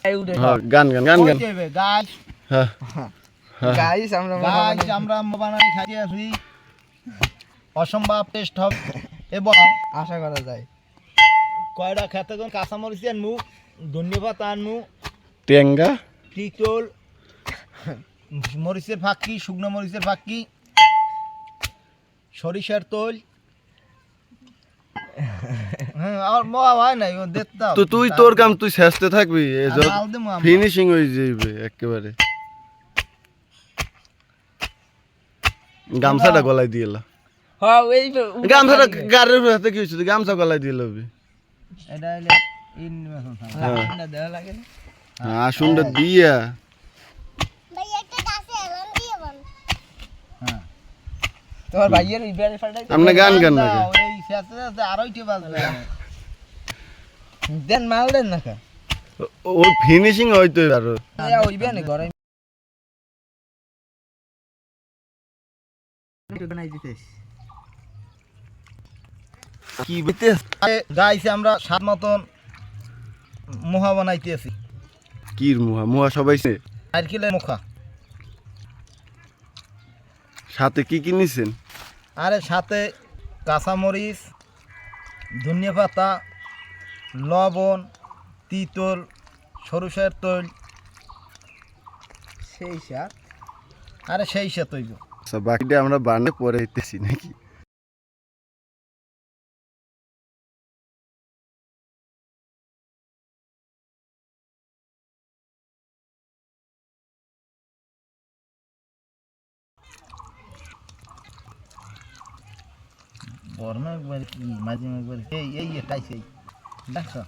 হ্যাঁ গান গান গান গান গাছ হ্যাঁ গাইস আমরা গাছ আমরা বানাই খাইয়ে আসি অসম্ভব টেস্ট হবে এবং আশা করা যায় কয়টা খেতে কোন কাঁচামরিচ আনমু ধন্যবাদ আনমু টেঙ্গা তিতল মরিচের ফাঁকি শুকনো মরিচের ফাঁকি সরিষার তেল হ্যাঁ আর মা ভাই নাই ও দেখতাম তো তুই তোর কাম তুই শেষতে থাকবি ফিনিশ ফিনিশিং হয়ে যাবে একেবারে গামছাটা গলায় দিয়ে এলা হ্যাঁ ওই গামছাটা গাড়ির হাতে কি হয়েছে গামছা গলায় দিয়ে লবি এটা হলো ইনভেশন না দেওয়া লাগে না আসুনটা দিয়া ভাই একটা গাছে এলাম দিয়ে বল হ্যাঁ তোমার ভাইয়ের ইবিআর ফাটাই আপনি গান গান না এই শেষে আড়াইটে বাজবে দেন মাল দেন না কা ওই ফিনিশিং হয়তো আর ওইবে না ঘরে বানাই দিতেছ কি বিতে গাইছে আমরা সাত মতন মোহা বানাইতেছি কির মুহা মুহা সবাইছে নারকেলের মুখা সাথে কি কি নিছেন আরে সাথে কাঁচামরিচ ধনিয়া পাতা লবণ তিতল সরষের তেল সেই সাত আরে সেই সে তৈব আচ্ছা বাকিটা আমরা বানে পরে হইতেছি নাকি গরমে একবার কি মাঝে একবার এই এটাই সেই দেখছো